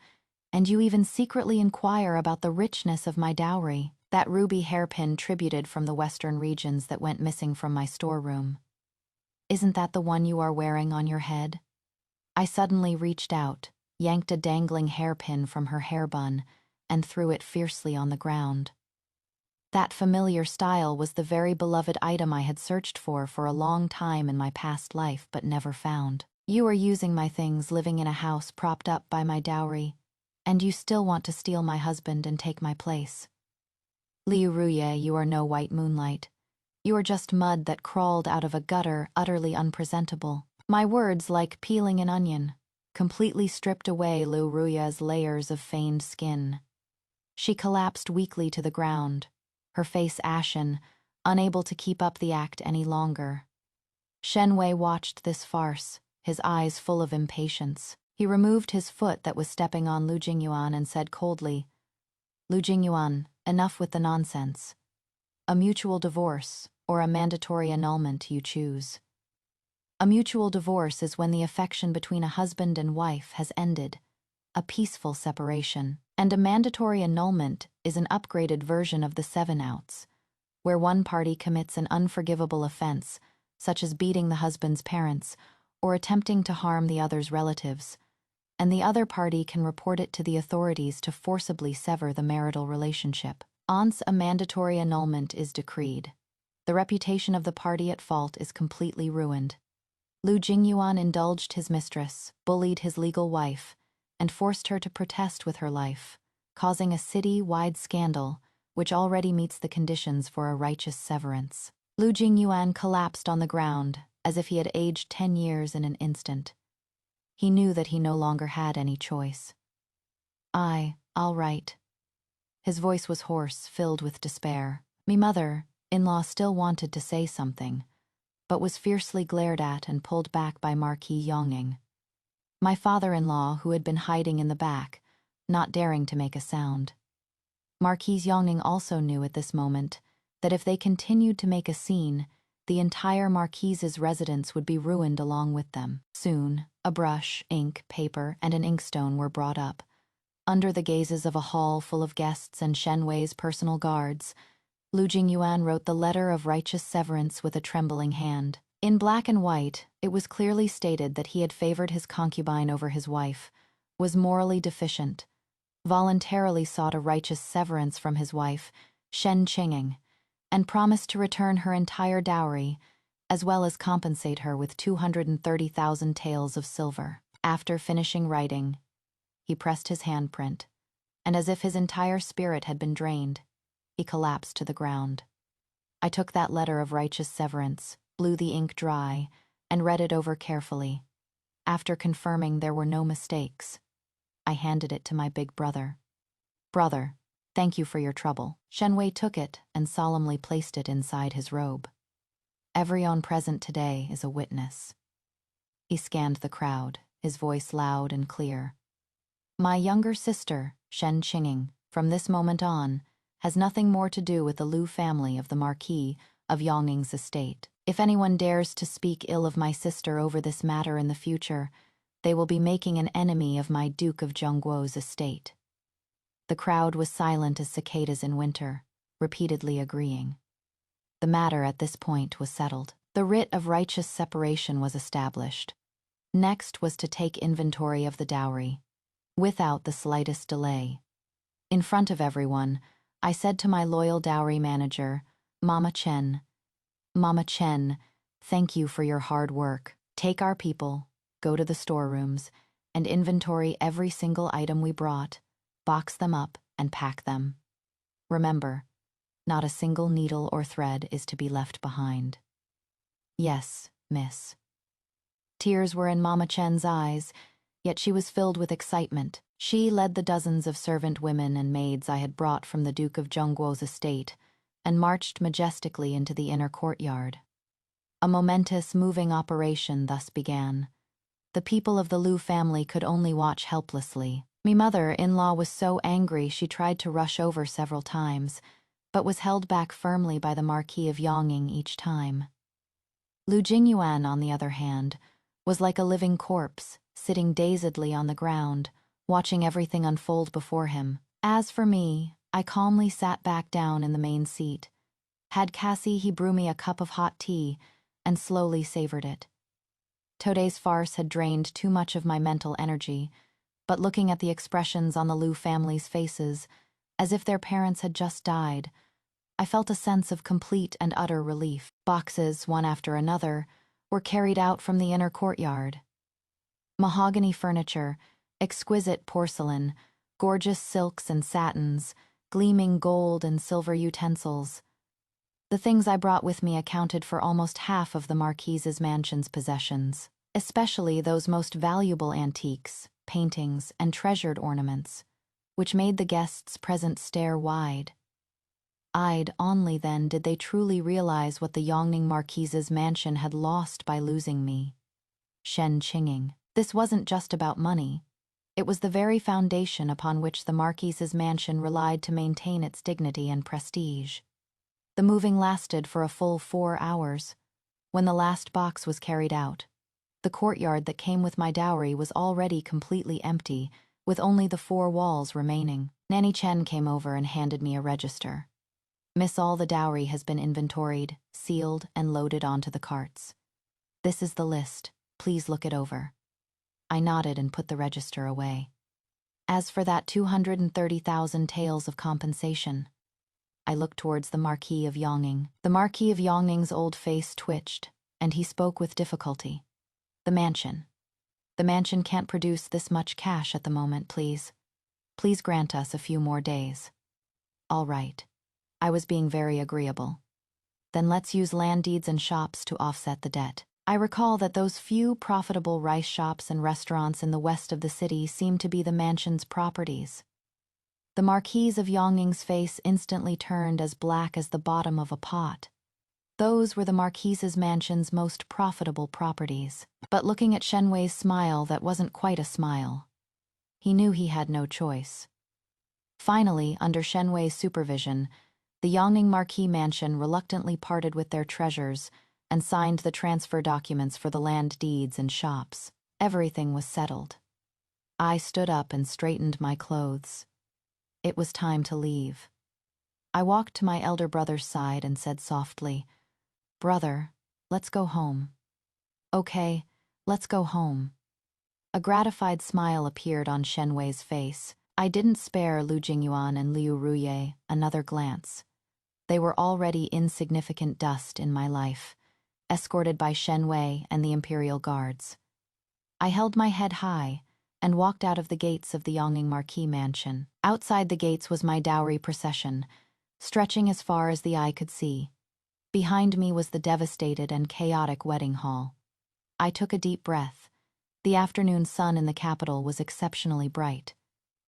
and you even secretly inquire about the richness of my dowry, that ruby hairpin tributed from the western regions that went missing from my storeroom. Isn't that the one you are wearing on your head? I suddenly reached out, yanked a dangling hairpin from her hair bun, and threw it fiercely on the ground. That familiar style was the very beloved item I had searched for a long time in my past life but never found. You are using my things, living in a house propped up by my dowry, and you still want to steal my husband and take my place. Liu Ruye, you are no white moonlight. You are just mud that crawled out of a gutter, utterly unpresentable. My words, like peeling an onion, completely stripped away Liu Ruye's layers of feigned skin. She collapsed weakly to the ground, her face ashen, unable to keep up the act any longer. Shen Wei watched this farce, his eyes full of impatience. He removed his foot that was stepping on Lu Jingyuan and said coldly, "Lu Jingyuan, enough with the nonsense. A mutual divorce, or a mandatory annulment, you choose." A mutual divorce is when the affection between a husband and wife has ended, a peaceful separation. And a mandatory annulment is an upgraded version of the 7-outs, where one party commits an unforgivable offense, such as beating the husband's parents or attempting to harm the other's relatives, and the other party can report it to the authorities to forcibly sever the marital relationship. Once a mandatory annulment is decreed, the reputation of the party at fault is completely ruined. Lu Jingyuan indulged his mistress, bullied his legal wife, and forced her to protest with her life, causing a city-wide scandal which already meets the conditions for a righteous severance. Lu Jingyuan collapsed on the ground as if he had aged 10 years in an instant. He knew that he no longer had any choice. I'll write." His voice was hoarse, filled with despair. Me mother-in-law still wanted to say something, but was fiercely glared at and pulled back by Marquis Yongning. My father-in-law, who had been hiding in the back, not daring to make a sound. Marquis Yongning also knew at this moment that if they continued to make a scene, the entire Marquise's residence would be ruined along with them. Soon, a brush, ink, paper, and an inkstone were brought up. Under the gazes of a hall full of guests and Shen Wei's personal guards, Lu Jingyuan wrote the letter of righteous severance with a trembling hand. In black and white, it was clearly stated that he had favored his concubine over his wife, was morally deficient, voluntarily sought a righteous severance from his wife, Shen Qing, and promised to return her entire dowry, as well as compensate her with 230,000 taels of silver. After finishing writing, he pressed his handprint, and as if his entire spirit had been drained, he collapsed to the ground. I took that letter of righteous severance, blew the ink dry, and read it over carefully. After confirming there were no mistakes, I handed it to my big brother. "Brother, thank you for your trouble." Shen Wei took it and solemnly placed it inside his robe. "Everyone present today is a witness." He scanned the crowd, his voice loud and clear. "My younger sister, Shen Qing, from this moment on, has nothing more to do with the Liu family of the Marquis of Yongning's estate. If anyone dares to speak ill of my sister over this matter in the future, they will be making an enemy of my Duke of Zhongguo's estate." The crowd was silent as cicadas in winter, repeatedly agreeing. The matter at this point was settled. The writ of righteous separation was established. Next was to take inventory of the dowry, without the slightest delay. In front of everyone, I said to my loyal dowry manager, Mama Chen, thank you for your hard work. Take our people, go to the storerooms, and inventory every single item we brought, box them up, and pack them. Remember, not a single needle or thread is to be left behind." "Yes, miss." Tears were in Mama Chen's eyes, yet she was filled with excitement. She led the dozens of servant women and maids I had brought from the Duke of Zhongguo's estate and marched majestically into the inner courtyard. A momentous, moving operation thus began. The people of the Liu family could only watch helplessly. Me mother-in-law was so angry she tried to rush over several times, but was held back firmly by the Marquis of Yongning each time. Lu Jingyuan, on the other hand, was like a living corpse, sitting dazedly on the ground, watching everything unfold before him. As for me, I calmly sat back down in the main seat, had Cassie brew me a cup of hot tea, and slowly savored it. Today's farce had drained too much of my mental energy, but looking at the expressions on the Liu family's faces, as if their parents had just died, I felt a sense of complete and utter relief. Boxes, one after another, were carried out from the inner courtyard. Mahogany furniture, exquisite porcelain, gorgeous silks and satins, gleaming gold and silver utensils. The things I brought with me accounted for almost half of the Marquise's mansion's possessions, especially those most valuable antiques, paintings, and treasured ornaments, which made the guests present stare wide. Eyed only then did they truly realize what the Yongning Marquise's mansion had lost by losing me. Shen Qing. This wasn't just about money. It was the very foundation upon which the Marquise's mansion relied to maintain its dignity and prestige. The moving lasted for a full 4 hours. When the last box was carried out, the courtyard that came with my dowry was already completely empty, with only the 4 walls remaining. Nanny Chen came over and handed me a register. Miss, all the dowry has been inventoried, sealed, and loaded onto the carts. This is the list. Please look it over. I nodded and put the register away. As for that 230,000 taels of compensation, I looked towards the Marquis of Yongning. The Marquis of Yongning's old face twitched, and he spoke with difficulty. The mansion. The mansion can't produce this much cash at the moment, please. Please grant us a few more days. All right. I was being very agreeable. Then let's use land deeds and shops to offset the debt. I recall that those few profitable rice shops and restaurants in the west of the city seemed to be the mansion's properties. The Marquis of Yongning's face instantly turned as black as the bottom of a pot. Those were the Marquis's mansion's most profitable properties. But looking at Shen Wei's smile, that wasn't quite a smile. He knew he had no choice. Finally, under Shen Wei's supervision, the Yongning Marquis mansion reluctantly parted with their treasures and signed the transfer documents for the land deeds and shops. Everything was settled. I stood up and straightened my clothes. It was time to leave. I walked to my elder brother's side and said softly, "Brother, let's go home." "Okay, let's go home." A gratified smile appeared on Shen Wei's face. I didn't spare Lu Jingyuan and Liu Ruye another glance. They were already insignificant dust in my life, escorted by Shen Wei and the Imperial Guards. I held my head high and walked out of the gates of the Yongning Marquis mansion. Outside the gates was my dowry procession, stretching as far as the eye could see. Behind me was the devastated and chaotic wedding hall. I took a deep breath. The afternoon sun in the capital was exceptionally bright.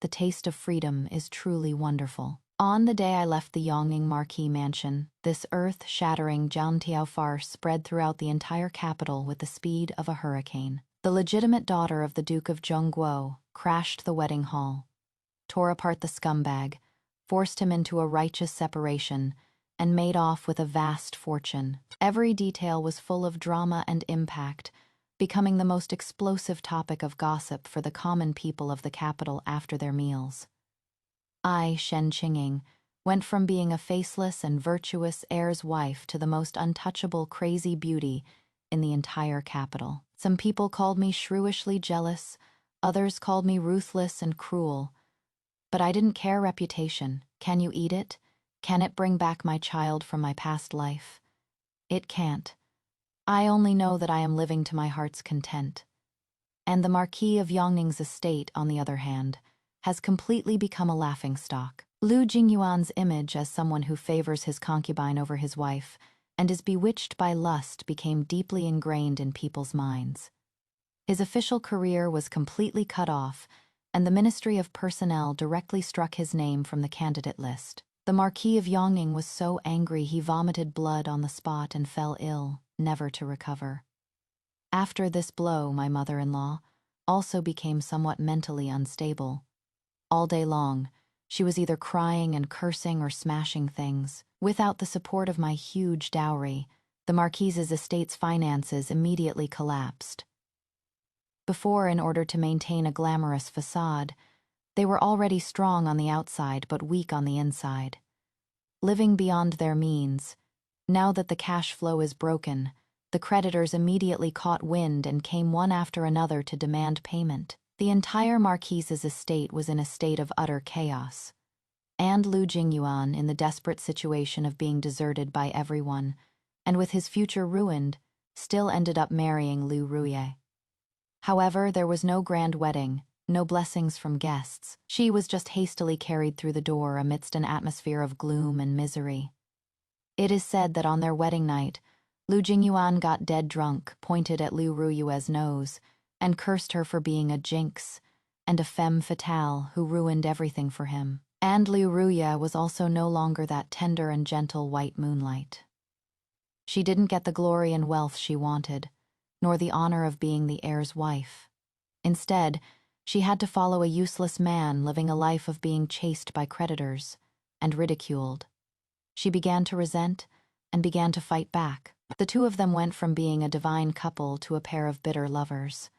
The taste of freedom is truly wonderful. On the day I left the Yongning Marquis mansion, this earth-shattering Jiantiao farce spread throughout the entire capital with the speed of a hurricane. The legitimate daughter of the Duke of Zhongguo crashed the wedding hall, tore apart the scumbag, forced him into a righteous separation, and made off with a vast fortune. Every detail was full of drama and impact, becoming the most explosive topic of gossip for the common people of the capital after their meals. I, Shen Qing, went from being a faceless and virtuous heir's wife to the most untouchable crazy beauty in the entire capital. Some people called me shrewishly jealous, others called me ruthless and cruel. But I didn't care reputation. Can you eat it? Can it bring back my child from my past life? It can't. I only know that I am living to my heart's content. And the Marquis of Yongning's estate, on the other hand, has completely become a laughingstock. Lu Jingyuan's image as someone who favors his concubine over his wife and is bewitched by lust became deeply ingrained in people's minds. His official career was completely cut off, and the Ministry of Personnel directly struck his name from the candidate list. The Marquis of Yongning was so angry he vomited blood on the spot and fell ill, never to recover. After this blow, my mother-in-law also became somewhat mentally unstable. All day long, she was either crying and cursing or smashing things. Without the support of my huge dowry, the Marquise's estate's finances immediately collapsed. Before, in order to maintain a glamorous facade, they were already strong on the outside but weak on the inside. Living beyond their means, now that the cash flow is broken, the creditors immediately caught wind and came one after another to demand payment. The entire Marquise's estate was in a state of utter chaos. and Lu Jingyuan in the desperate situation of being deserted by everyone, and with his future ruined, still ended up marrying Lu Ruye. However, there was no grand wedding, no blessings from guests. She was just hastily carried through the door amidst an atmosphere of gloom and misery. It is said that on their wedding night, Lu Jingyuan got dead drunk, pointed at Lu Ruyue's nose, and cursed her for being a jinx and a femme fatale who ruined everything for him. And Lu Ruyue was also no longer that tender and gentle white moonlight. She didn't get the glory and wealth she wanted, nor the honor of being the heir's wife. Instead, she had to follow a useless man living a life of being chased by creditors and ridiculed. She began to resent and began to fight back. The two of them went from being a divine couple to a pair of bitter lovers.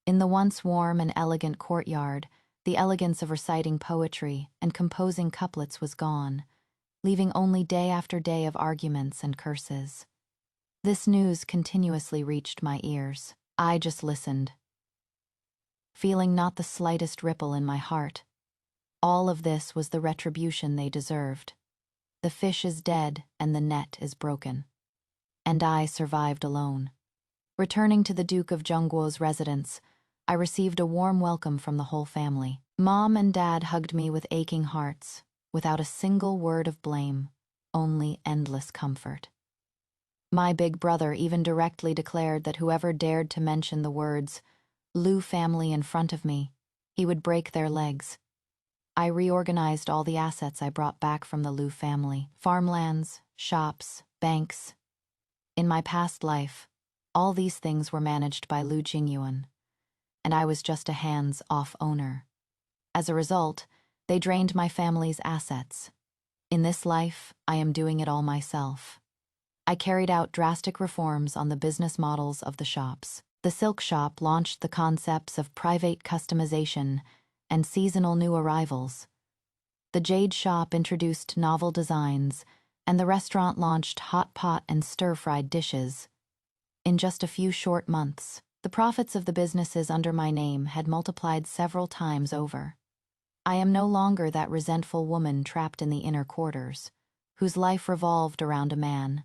In the once warm and elegant courtyard, the elegance of reciting poetry and composing couplets was gone, leaving only day after day of arguments and curses. This news continuously reached my ears. I just listened, feeling not the slightest ripple in my heart. All of this was the retribution they deserved. The fish is dead and the net is broken. And I survived alone. Returning to the Duke of Zhongguo's residence, I received a warm welcome from the whole family. Mom and Dad hugged me with aching hearts, without a single word of blame, only endless comfort. My big brother even directly declared that whoever dared to mention the words Lu family in front of me, he would break their legs. I reorganized all the assets I brought back from the Lu family: farmlands, shops, banks. In my past life, all these things were managed by Lu Jingyuan, and I was just a hands-off owner. As a result, they drained my family's assets. In this life, I am doing it all myself. I carried out drastic reforms on the business models of the shops. The silk shop launched the concepts of private customization and seasonal new arrivals. The jade shop introduced novel designs, and the restaurant launched hot pot and stir-fried dishes. In just a few short months, the profits of the businesses under my name had multiplied several times over. I am no longer that resentful woman trapped in the inner quarters, whose life revolved around a man.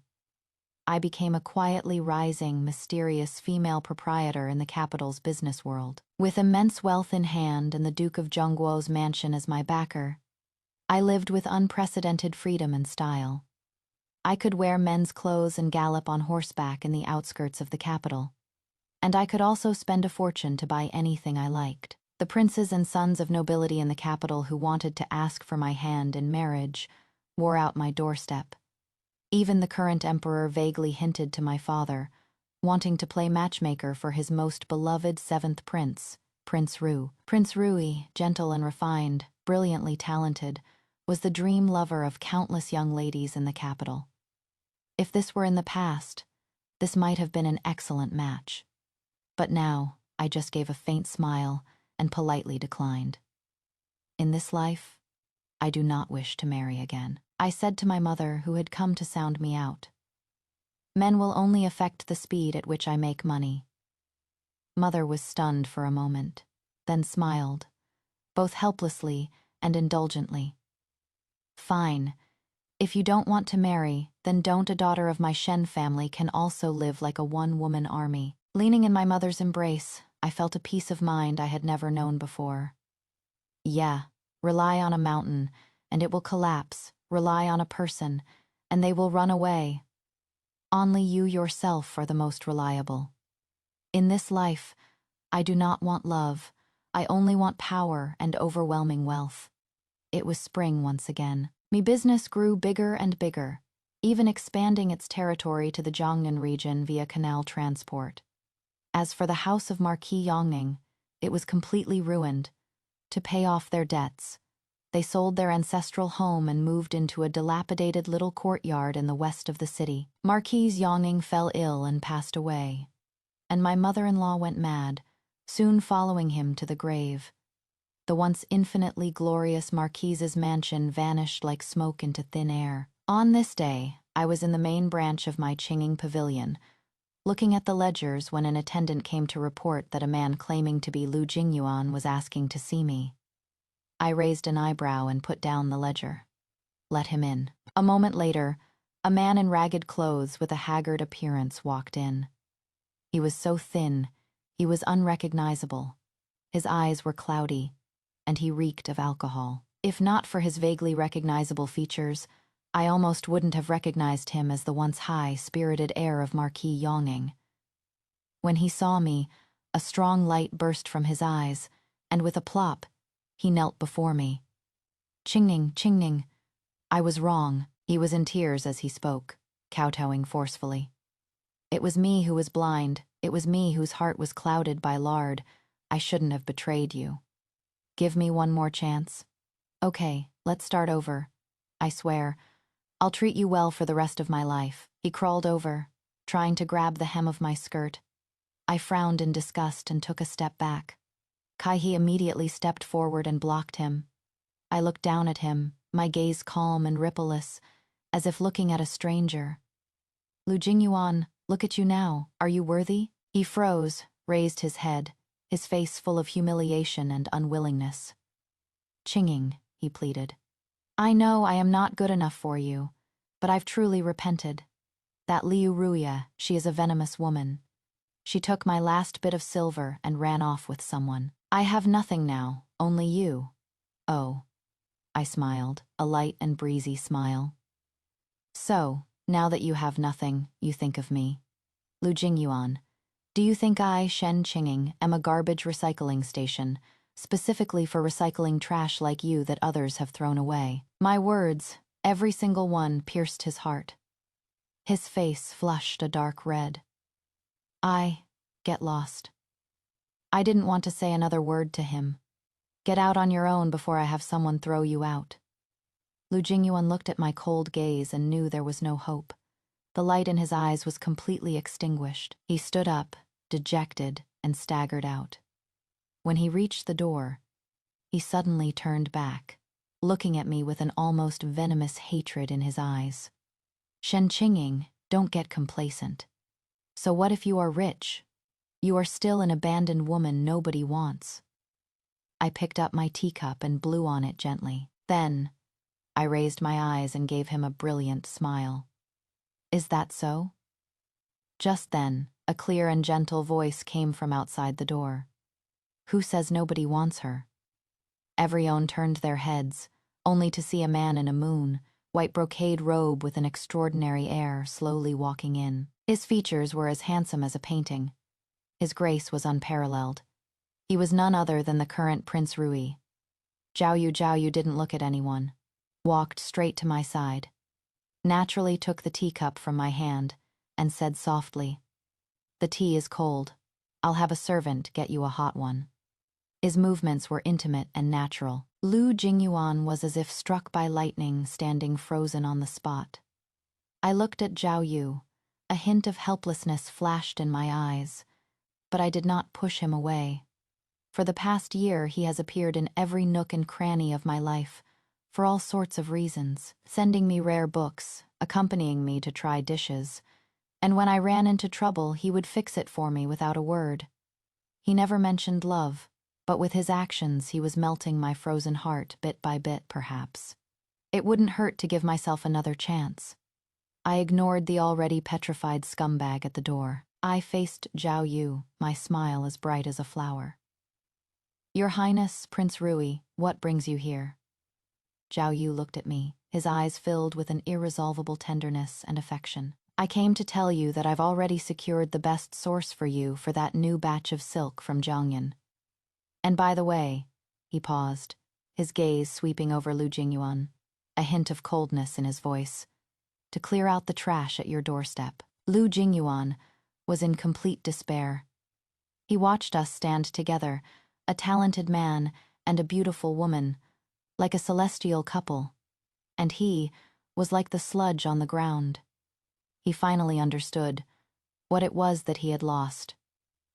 I became a quietly rising, mysterious female proprietor in the capital's business world. With immense wealth in hand and the Duke of Zhongguo's mansion as my backer, I lived with unprecedented freedom and style. I could wear men's clothes and gallop on horseback in the outskirts of the capital. And I could also spend a fortune to buy anything I liked. The princes and sons of nobility in the capital who wanted to ask for my hand in marriage wore out my doorstep. Even the current emperor vaguely hinted to my father, wanting to play matchmaker for his most beloved seventh prince, Prince Ru. Prince Rui, gentle and refined, brilliantly talented, was the dream lover of countless young ladies in the capital. If this were in the past, this might have been an excellent match. But now, I just gave a faint smile and politely declined. In this life, I do not wish to marry again. I said to my mother, who had come to sound me out. Men will only affect the speed at which I make money. Mother was stunned for a moment, then smiled, both helplessly and indulgently. Fine. If you don't want to marry, then don't. A daughter of my Shen family can also live like a one-woman army. Leaning in my mother's embrace, I felt a peace of mind I had never known before. Yeah, rely on a mountain, and it will collapse. Rely on a person, and they will run away. Only you yourself are the most reliable. In this life, I do not want love. I only want power and overwhelming wealth. It was spring once again. My business grew bigger and bigger, even expanding its territory to the Jiangnan region via canal transport. As for the house of Marquis Yongning, it was completely ruined. To pay off their debts, they sold their ancestral home and moved into a dilapidated little courtyard in the west of the city. Marquis Yongning fell ill and passed away, and my mother-in-law went mad, soon following him to the grave. The once infinitely glorious Marquise's mansion vanished like smoke into thin air. On this day, I was in the main branch of my Qinging pavilion, looking at the ledgers when an attendant came to report that a man claiming to be Lu Jingyuan was asking to see me. I raised an eyebrow and put down the ledger. Let him in. A moment later, a man in ragged clothes with a haggard appearance walked in. He was so thin, he was unrecognizable. His eyes were cloudy, and he reeked of alcohol. If not for his vaguely recognizable features, I almost wouldn't have recognized him as the once high-spirited heir of Marquis Yongning. When he saw me, a strong light burst from his eyes, and with a plop, he knelt before me. Qingning, Qingning. I was wrong. He was in tears as he spoke, kowtowing forcefully. It was me who was blind. It was me whose heart was clouded by lard. I shouldn't have betrayed you. Give me one more chance. Okay, let's start over. I swear, I'll treat you well for the rest of my life. He crawled over, trying to grab the hem of my skirt. I frowned in disgust and took a step back. Kai-he immediately stepped forward and blocked him. I looked down at him, my gaze calm and rippleless, as if looking at a stranger. Lu Jingyuan, look at you now. Are you worthy? He froze, raised his head, his face full of humiliation and unwillingness. Qinging, he pleaded. I know I am not good enough for you, but I've truly repented. That Liu Ruya, she is a venomous woman. She took my last bit of silver and ran off with someone. I have nothing now, only you. Oh. I smiled, a light and breezy smile. So, now that you have nothing, you think of me. Lu Jingyuan, do you think I, Shen Qing, am a garbage recycling station, specifically for recycling trash like you that others have thrown away? My words, every single one, pierced his heart. His face flushed a dark red. Get lost. I didn't want to say another word to him. Get out on your own before I have someone throw you out. Lu Jingyuan looked at my cold gaze and knew there was no hope. The light in his eyes was completely extinguished. He stood up, dejected, and staggered out. When he reached the door, he suddenly turned back, looking at me with an almost venomous hatred in his eyes. Shen Qing, don't get complacent. So what if you are rich? You are still an abandoned woman nobody wants. I picked up my teacup and blew on it gently. Then, I raised my eyes and gave him a brilliant smile. Is that so? Just then, a clear and gentle voice came from outside the door. Who says nobody wants her? Everyone turned their heads, only to see a man in a white brocade robe with an extraordinary air slowly walking in. His features were as handsome as a painting. His grace was unparalleled. He was none other than the current Prince Rui. Zhao Yu didn't look at anyone, walked straight to my side, naturally took the teacup from my hand, and said softly, The tea is cold. I'll have a servant get you a hot one. His movements were intimate and natural. Lu Jingyuan was as if struck by lightning, standing frozen on the spot. I looked at Zhao Yu. A hint of helplessness flashed in my eyes, but I did not push him away. For the past year, he has appeared in every nook and cranny of my life, for all sorts of reasons, sending me rare books, accompanying me to try dishes, and when I ran into trouble, he would fix it for me without a word. He never mentioned love, but with his actions, he was melting my frozen heart bit by bit, perhaps. It wouldn't hurt to give myself another chance. I ignored the already petrified scumbag at the door. I faced Zhao Yu, my smile as bright as a flower. Your Highness, Prince Rui, what brings you here? Zhao Yu looked at me, his eyes filled with an irresolvable tenderness and affection. I came to tell you that I've already secured the best source for you for that new batch of silk from Jiangyan. And by the way, he paused, his gaze sweeping over Lu Jingyuan, a hint of coldness in his voice, to clear out the trash at your doorstep. Lu Jingyuan was in complete despair. He watched us stand together, a talented man and a beautiful woman, like a celestial couple, and he was like the sludge on the ground. He finally understood what it was that he had lost.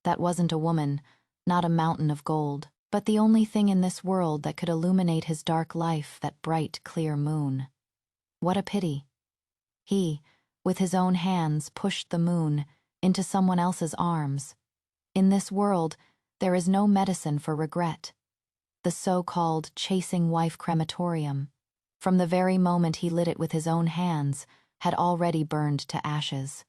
That wasn't a woman, not a mountain of gold, but the only thing in this world that could illuminate his dark life, that bright, clear moon. What a pity. He, with his own hands, pushed the moon into someone else's arms. In this world, there is no medicine for regret. the so-called chasing wife crematorium, from the very moment he lit it with his own hands, had already burned to ashes.